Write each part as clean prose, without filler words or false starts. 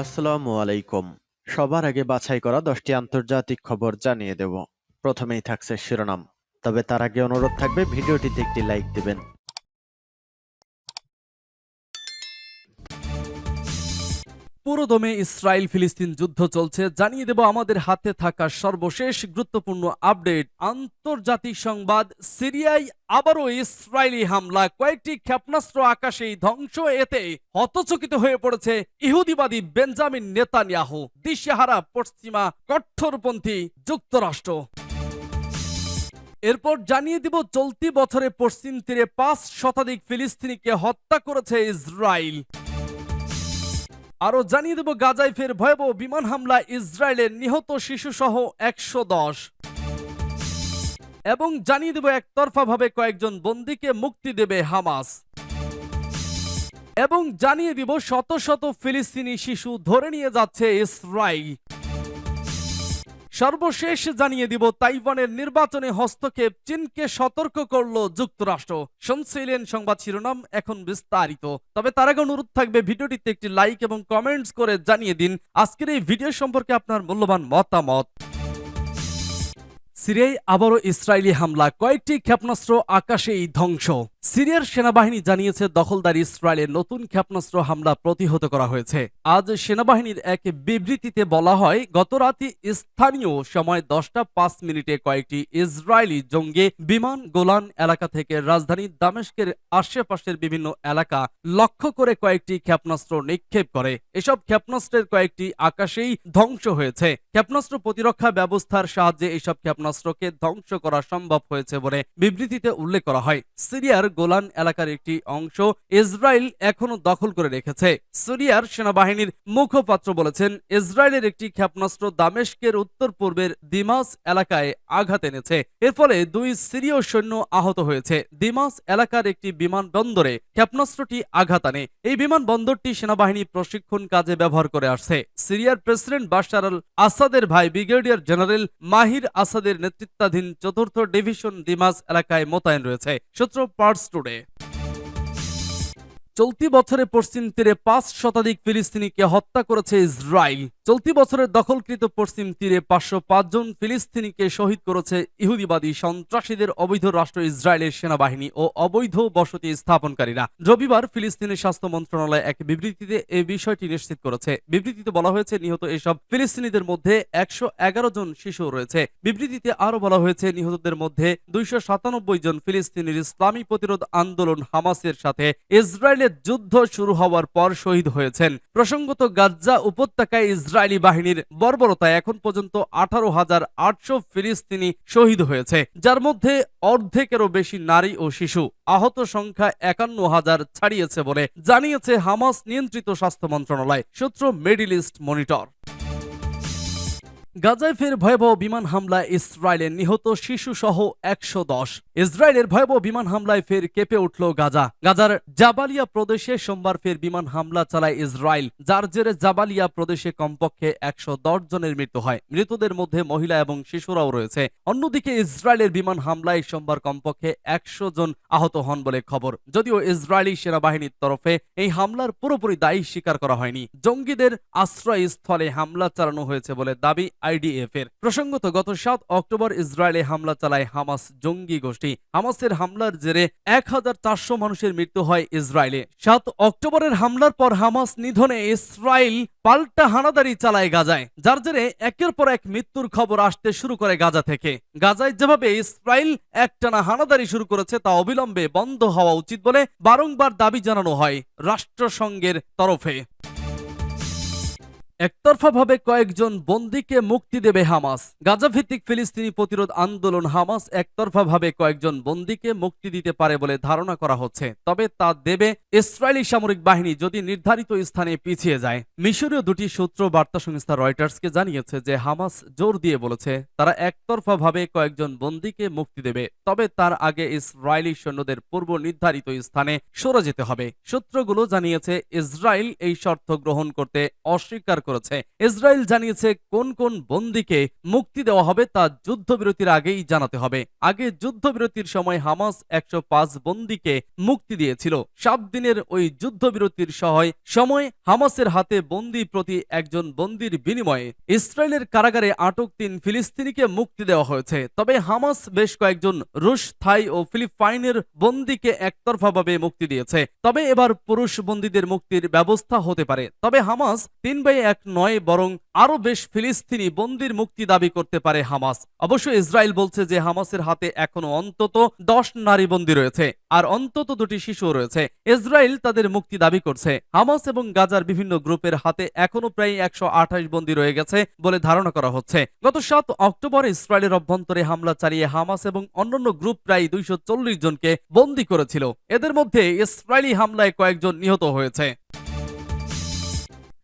আসসালামু আলাইকুম। সবার আগে বাছাই করা 10টি আন্তর্জাতিক খবর জানিয়ে দেব। প্রথমেই থাকছে শিরোনাম। তবে তার আগে অনুরোধ থাকবে ভিডিওটিতে একটি লাইক দিবেন। পুরোদমে ইসরায়েল ফিলিস্তিন যুদ্ধ চলছে, জানিয়ে দেব আমাদের হাতে থাকা সর্বশেষ গুরুত্বপূর্ণ আপডেট। আন্তর্জাতিক সংবাদ, সিরিয়ায় আবারও ইসরায়েলি হামলা, কয়েকটি ক্ষেপণাস্ত্র আকাশেই ধ্বংস। এতে হতচকিত হয়ে পড়েছে ইহুদিবাদী বেঞ্জামিন নেতানিয়াহু, দিশেহারা পশ্চিমা কট্টরপন্থী যুক্তরাষ্ট্র। এরপর জানিয়ে দিব চলতি বছরে পশ্চিম তীরে 5 শতাধিক ফিলিস্তিনিকে হত্যা করেছে ইসরায়েল। আরো জানিয়ে দেব গাজায় ফের ভয়াবহ বিমান হামলা, ইসরায়েলের নিহত শিশুসহ 110। এবং জানিয়ে দেব একতরফাভাবে কয়েকজন বন্দীকে মুক্তি দেবে হামাস। এবং জানিয়ে দিব শত শত ফিলিস্তিনি শিশু ধরে নিয়ে যাচ্ছে ইসরায়েল। সর্বশেষ জানিয়ে দিব তাইওয়ানের নির্বাচনে হস্তক্ষেপ, চীনকে সতর্ক করল যুক্তরাষ্ট্র। শুনছিলেন সংবাদ শিরোনাম, এখন বিস্তারিত। তবে তার আগে অনুরোধ থাকবে ভিডিওটিতে একটি লাইক এবং কমেন্টস করে জানিয়ে দিন আজকের এই ভিডিও সম্পর্কে আপনার মূল্যবান মতামত। সিরিয়ায় আবারও ইসরায়েলি হামলা, কয়েকটি ক্ষেপণাস্ত্র আকাশেই ধ্বংস। সিরিয়ার সেনাবাহিনী জানিয়েছে দখলদার ইসরায়েলের নতুন ক্ষেপণাস্ত্র হামলা প্রতিহত করা হয়েছে। আজ সেনাবাহিনীর এক বিবৃতিতে বলা হয়, গতরাতে স্থানীয় সময় 10টা 5 মিনিটে কয়েকটি ইসরায়েলি জঙ্গি বিমান গোলান এলাকা থেকে রাজধানী দামেস্কের আশেপাশের বিভিন্ন এলাকা লক্ষ্য করে কয়েকটি ক্ষেপণাস্ত্র নিক্ষেপ করে। এসব ক্ষেপণাস্ত্রের কয়েকটি আকাশেই ধ্বংস হয়েছে। ক্ষেপণাস্ত্র প্রতিরক্ষা ব্যবস্থার সাহায্যে এসব ক্ষেপণাস্ত্রকে ধ্বংস করা সম্ভব হয়েছে বলে বিবৃতিতে উল্লেখ করা হয়। সিরিয়ার গোলান এলাকার একটি অংশ ইসরায়েল এখনো দখল করে রেখেছে। সিরিয়ার সেনাবাহিনীর মুখপাত্র বলেছেন, ইসরায়েলের একটি ক্ষেপণাস্ত্র দামেস্কের উত্তর পূর্বের দিমাস এলাকায় আঘাত এনেছে। এর ফলে 2 সিরীয় সৈন্য আহত হয়েছে। দিমাস এলাকার একটি বিমানবন্দরে ক্ষেপণাস্ত্রটি আঘাত আনে। এই বিমানবন্দরটি সেনাবাহিনী প্রশিক্ষণ কাজে ব্যবহার করে আসছে। সিরিয়ার প্রেসিডেন্ট বাশার আল আসাদের ভাই ব্রিগেডিয়ার জেনারেল মাহির আসাদের নেতৃত্বাধীন 4th ডিভিশন দিমাস এলাকায় মোতায়েন রয়েছে। সূত্র পার্টস টুডে। চলতি বছরে পশ্চিম তীরে 5 শতাধিক ফিলিস্তিনিকে হত্যা করেছে ইসরায়েল। চলতি বছরের দখলকৃত পশ্চিম তীরে 505 জন ফিলিস্তিনিকে শহীদ করেছে ইহুদিবাদী সন্ত্রাসীদের অবৈধ রাষ্ট্র ইসরায়েলের সেনাবাহিনী ও অবৈধ বসতি স্থাপনকারীরা। রবিবার ফিলিস্তিনের স্বাস্থ্য মন্ত্রণালয় এক বিবৃতিতে এই বিষয়টি নিশ্চিত করেছে। বিবৃতিতে বলা হয়েছে, নিহত এসব ফিলিস্তিনিদের মধ্যে 111 জন শিশু রয়েছে। বিবৃতিতে আরো বলা হয়েছে, নিহতদের মধ্যে 297 জন ফিলিস্তিনির ইসলামী প্রতিরোধ আন্দোলন হামাসের সাথে ইসরায়েলের যুদ্ধ শুরু হওয়ার পর শহীদ হয়েছেন। প্রসঙ্গত, গাজ্জা উপত্যকায় ইসরায়েলি বাহিনীর বর্বরতায় এখন পর্যন্ত 18,800 ফিলিস্তিনি শহীদ হয়েছে, যার মধ্যে অর্ধেকেরও বেশি নারী ও শিশু। আহত সংখ্যা 51,000 ছাড়িয়েছে বলে জানিয়েছে হামাস নিয়ন্ত্রিত স্বাস্থ্য মন্ত্রণালয়। সূত্র মিডল ইস্ট মনিটর। গাজায় ফের ভয়াবহ বিমান হামলায় ইসরায়েলের নিহত শিশু সহ 110। ইসরায়েলের ভয়াবহ বিমান হামলায় ফের কেঁপে উঠল গাজা। গাজার জাবালিয়া প্রদেশে সোমবার ফের বিমান হামলা চালায় ইসরায়েল, যার জেরে জাবালিয়া প্রদেশে কমপক্ষে 110 জনের মৃত্যু হয়। মৃতদের মধ্যে মহিলা এবং শিশুরাও রয়েছে। অন্যদিকে ইসরায়েলের বিমান হামলায় সোমবার কমপক্ষে 100 জন আহত হন বলে খবর। যদিও ইসরায়েলি সেনাবাহিনীর তরফে এই হামলার পুরোপুরি দায়ী স্বীকার করা হয়নি। জঙ্গিদের আশ্রয়স্থলে হামলা চালানো হয়েছে বলে দাবি আইডিএফ এর। প্রসঙ্গত, গত 7 অক্টোবর ইসরায়েলে হামলা চালায় হামাস জঙ্গি গোষ্ঠী। হামাসের হামলার জেরে 1400 মানুষের মৃত্যু হয় ইসরায়েলে। 7 অক্টোবরের হামলার পর হামাস নিধনে ইসরায়েল পাল্টা হানাদারি চালায় গাজায়, যার জেরে একের পর এক মৃত্যুর খবর আসতে শুরু করে গাজা থেকে। গাজায় যেভাবে ইসরায়েল একটানা হানাদারি শুরু করেছে তা অবিলম্বে বন্ধ হওয়া উচিত বলে বারংবার দাবি জানানো হয় রাষ্ট্রসংঘের তরফে। একতরফাভাবে কয়েকজন বন্দীকে মুক্তি দেবে হামাস। গাজাভিত্তিক ফিলিস্তিনি প্রতিরোধ আন্দোলন হামাস একতরফাভাবে কয়েকজন বন্দীকে মুক্তি দিতে পারে বলে ধারণা করা হচ্ছে, তবে তা দেবে ইসরায়েলি সামরিক বাহিনী যদি নির্ধারিত স্থানে পিছিয়ে যায়। মিশরীয় দুটি সূত্র বার্তা সংস্থা রয়টার্সকে জানিয়েছে যে হামাস জোর দিয়ে বলেছে তারা একতরফাভাবে কয়েকজন বন্দীকে মুক্তি দেবে, তবে তার আগে ইসরায়েলি সৈন্যদের পূর্ব নির্ধারিত স্থানে সরে যেতে হবে। সূত্রগুলো জানিয়েছে ইসরায়েল এই শর্ত গ্রহণ করতে অস্বীকার করেছে। ইসরায়েল জানিয়েছে কোন কোন বন্দীকে মুক্তি দেওয়া হবে তা যুদ্ধবিরতির আগেই জানাতে হবে। আগে যুদ্ধবিরতির সময় হামাস 105 বন্দীকে মুক্তি দিয়েছিল। 7 দিনের ওই যুদ্ধবিরতির সময় হামাসের হাতে বন্দী প্রতি একজন বন্দীর বিনিময়ে ইসরায়েলের কারাগারে আটক 3 ফিলিস্তিনিকে মুক্তি দেওয়া হয়েছে। তবে হামাস বেশ কয়েকজন রুশ, থাই ও ফিলিপাইনের বন্দীকে একতরফাভাবে মুক্তি দিয়েছে। তবে এবার পুরুষ বন্দীদের মুক্তির ব্যবস্থা হতে পারে। তবে হামাস 3/1 নয়, বরং আরো বেশ ফিলিস্তিনি বন্দীর মুক্তি দাবি করতে পারে হামাস। অবশ্য ইসরায়েল বলছে যে হামাসের হাতে এখনো অন্তত 10 নারী বন্দী রয়েছে আর অন্তত 2টি শিশু রয়েছে। ইসরায়েল তাদের মুক্তি দাবি করছে। হামাস এবং গাজার বিভিন্ন গ্রুপের হাতে এখনো প্রায় 128 বন্দী রয়ে গেছে বলে ধারণা করা হচ্ছে। গত 7 অক্টোবর ইসরায়েলের অভ্যন্তরে হামলা চালিয়ে হামাস এবং অন্যান্য গ্রুপ প্রায় 240 জনকে বন্দী করেছিল। এদের মধ্যে ইসরায়েলি হামলায় কয়েকজন নিহত হয়েছে।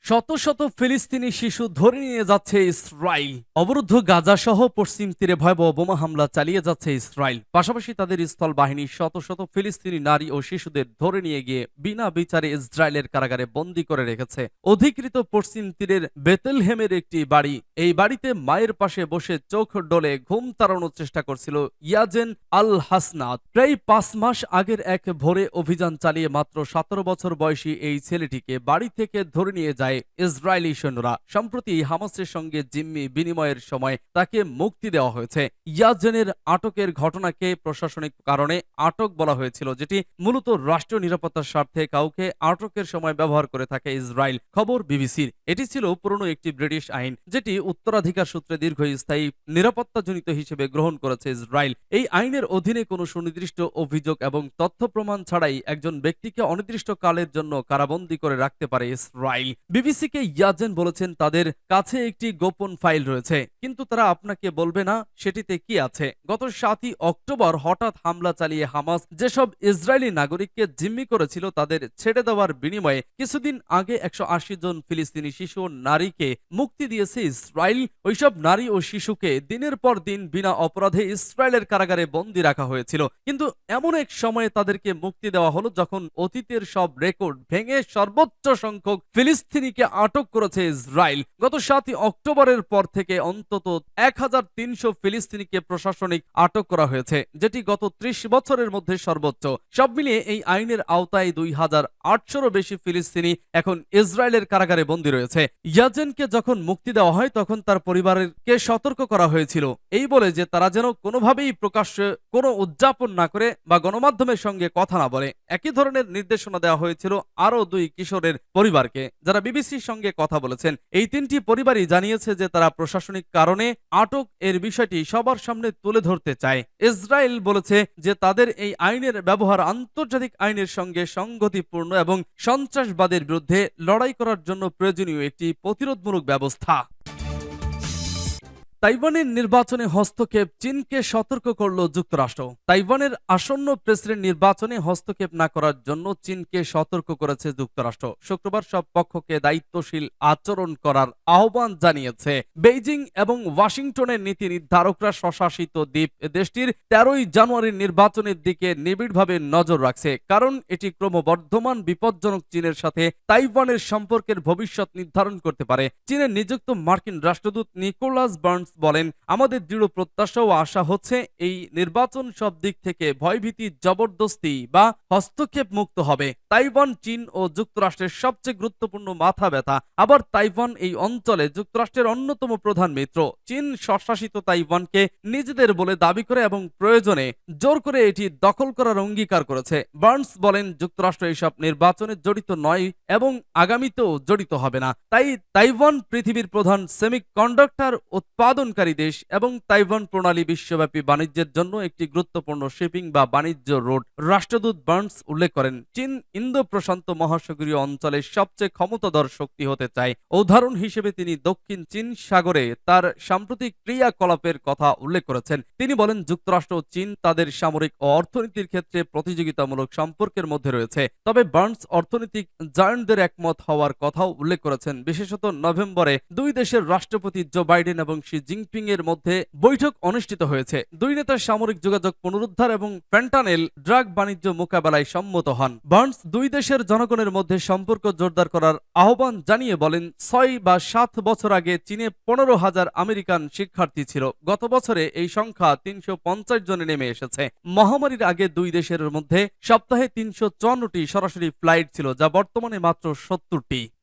শত শত ফিলিস্তিনি শিশু ধরে নিয়ে যাচ্ছে ইসরায়েল। অবরুদ্ধ গাজা সহ পশ্চিম তীরে ভয়াবহ বোমা হামলা চালিয়ে যাচ্ছে ইসরায়েল। পাশাপাশি তাদের স্থল বাহিনী শত শত ফিলিস্তিনি নারী ও শিশুদের ধরে নিয়ে গিয়ে বিনা বিচারে ইসরায়েলের কারাগারে বন্দী করে রেখেছে। অধিকৃত পশ্চিম তীরের বেতেলহেমের একটি বাড়ি। এই বাড়িতে মায়ের পাশে বসে চোখ ডলে ঘুম তাড়ানোর চেষ্টা করছিল ইয়াজেন আল হাসনাত। প্রায় 5 মাস আগের এক ভোরে অভিযান চালিয়ে মাত্র 17 বছর বয়সী এই ছেলেটিকে বাড়ি থেকে ধরে নিয়ে যায় ইসরায়েলি সৈন্যরা। সম্প্রতি হামাসের সঙ্গে জিম্মি বিনিময়ের সময় তাকে মুক্তি দেওয়া হয়েছে। ইয়াজেনের আটকের ঘটনাকে প্রশাসনিক কারণে আটক বলা হয়েছিল, যেটি মূলত রাষ্ট্রীয় নিরাপত্তার স্বার্থে কাউকে আটকের সময় ব্যবহার করে থাকে ইসরায়েল। খবর বিবিসির। এটি ছিল পুরনো একটি ব্রিটিশ আইন, যেটি উত্তরাধিকার সূত্রে দীর্ঘস্থায়ী নিরাপত্তাজনিত হিসেবে গ্রহণ করেছে ইসরায়েল। এই আইনের অধীনে কোনো সুনির্দিষ্ট অভিযোগ এবং তথ্য প্রমাণ ছাড়াই একজন ব্যক্তিকে অনির্দিষ্টকালের জন্য কারাবন্দী করে রাখতে পারে ইসরায়েল। বিবিসিকে ইয়াজেন বলেছেন তাদের কাছে একটি গোপন ফাইল রয়েছে, কিন্তু তারা আপনাকে বলবে না সেটিতে কি আছে। গত 7 অক্টোবর হঠাৎ হামলা চালিয়ে হামাস যেসব ইসরায়েলি নাগরিককে জিম্মি করেছিল তাদের ছেড়ে দেওয়ার বিনিময়ে কিছুদিন আগে 180 জন ফিলিস্তিনি শিশু ও নারীকে মুক্তি দিয়েছে ইসরায়েল। ওইসব নারী ও শিশুকে দিনের পর দিন বিনা অপরাধে ইসরায়েলের কারাগারে বন্দী রাখা হয়েছিল। কিন্তু এমন এক সময়ে তাদেরকে মুক্তি দেওয়া হলো যখন অতীতের সব রেকর্ড ভেঙে সর্বোচ্চ সংখ্যক ফিলিস্তিনিকে আটক করেছে ইসরায়েল। গত 7 অক্টোবরের পর থেকে অন্তত 1300 ফিলিস্তিনিকে প্রশাসনিক আটক করা হয়েছে, যেটি গত 30 বছরের মধ্যে সর্বোচ্চ। সব মিলিয়ে এই আইনের আওতায় 2800-ও বেশি ফিলিস্তিনি এখন ইসরায়েলের কারাগারে বন্দী রয়েছে। ইয়াজেনকে যখন মুক্তি দেওয়া হয় তখন তার পরিবারকে সতর্ক করা হয়েছিল এই বলে যে তারা যেন কোনোভাবেই প্রকাশ্যে কোনো উদযাপন না করে বা গণমাধ্যমের সঙ্গে কথা না বলে। একই ধরনের নির্দেশনা দেওয়া হয়েছিল আরও 2 কিশোরের পরিবারকে, যারা বিবিসির সঙ্গে কথা বলেছেন। এই 3টি পরিবারই জানিয়েছে যে তারা প্রশাসনিক কারণে আটক এর বিষয়টি সবার সামনে তুলে ধরতে চায়। ইসরায়েল বলেছে যে তাদের এই আইনের ব্যবহার আন্তর্জাতিক আইনের সঙ্গে সংগতিপূর্ণ এবং সন্ত্রাসবাদের বিরুদ্ধে লড়াই করার জন্য প্রয়োজনীয় একটি প্রতিরোধমূলক ব্যবস্থা। তাইওয়ানের নির্বাচনে হস্তক্ষেপ, চীনকে সতর্ক করল যুক্তরাষ্ট্র। তাইওয়ানের আসন্ন প্রেসিডেন্ট নির্বাচনে হস্তক্ষেপ না করার জন্য চীনকে সতর্ক করেছে যুক্তরাষ্ট্র। শুক্রবার সব পক্ষকে দায়িত্বশীল আচরণ করার আহ্বান জানিয়েছে বেইজিং এবং ওয়াশিংটনের নীতি নির্ধারকরা। স্বশাসিত দ্বীপ দেশটির 13 জানুয়ারির নির্বাচনের দিকে নিবিড়ভাবে নজর রাখছে, কারণ এটি ক্রমবর্ধমান বিপজ্জনক চীনের সাথে তাইওয়ানের সম্পর্কের ভবিষ্যৎ নির্ধারণ করতে পারে। চীনের নিযুক্ত মার্কিন রাষ্ট্রদূত নিকোলাস বার্নস বলেন, আমাদের দৃঢ় প্রত্যাশা ও আশা হচ্ছে এই নির্বাচন সব দিক থেকে ভয়ভীতি, জবরদস্তি বা হস্তক্ষেপ মুক্ত হবে। তাইওয়ান চীন ও যুক্তরাষ্ট্রের সবচেয়ে গুরুত্বপূর্ণ মাথা ব্যথা। আবার তাইওয়ান এই অঞ্চলে যুক্তরাষ্ট্রের অন্যতম প্রধান মিত্র। চীন স্বশাসিত তাইওয়ানকে নিজেদের বলে দাবি করে এবং প্রয়োজনে জোর করে এটি দখল করার অঙ্গীকার করেছে। বার্নস বলেন, যুক্তরাষ্ট্র এইসব নির্বাচনে জড়িত নয় এবং আগামীতেও জড়িত হবে না। তাই তাইওয়ান পৃথিবীর প্রধান সেমিকন্ডাক্টর উৎপাদনকারী দেশ এবং তাইওয়ান প্রণালী বিশ্বব্যাপী বাণিজ্যের জন্য একটি গুরুত্বপূর্ণ শিপিং বা বাণিজ্য রোড। রাষ্ট্রদূত বার্নস উল্লেখ করেন, চীন ইন্দো প্রশান্ত মহাসাগরীয় অঞ্চলের সবচেয়ে ক্ষমতাধর শক্তি হতে চায়। উদাহরণ হিসেবে তিনি দক্ষিণ চীন সাগরে তার সাম্প্রতিক ক্রিয়াকলাপের কথা উল্লেখ করেছেন। তিনি বলেন, যুক্তরাষ্ট্র ও চীন তাদের সামরিক ও অর্থনীতির ক্ষেত্রে প্রতিযোগিতামূলক সম্পর্কের মধ্যে রয়েছে। তবে বার্নস অর্থনৈতিক জায়ান্টদের একমত হওয়ার কথাও উল্লেখ করেছেন। বিশেষত নভেম্বরে 2 দেশের রাষ্ট্রপতি জো বাইডেন এবং শি জিনপিং এর মধ্যে বৈঠক অনুষ্ঠিত হয়েছে। দুই নেতার সামরিক যোগাযোগ পুনরুদ্ধার এবং ফ্যান্টানেল ড্রাগ বাণিজ্য মোকাবেলায় সম্মত হন। বার্নস দুই দেশের জনগণের মধ্যে সম্পর্ক জোরদার করার আহ্বান জানিয়ে বলেন, 6 বা 7 বছর আগে চীনে 15,000 আমেরিকান শিক্ষার্থী ছিল। গত বছরে এই সংখ্যা 350 জনে নেমে এসেছে। মহামারীর আগে দুই দেশের মধ্যে সপ্তাহে 354টি সরাসরি ফ্লাইট ছিল, যা বর্তমানে মাত্র 70টি।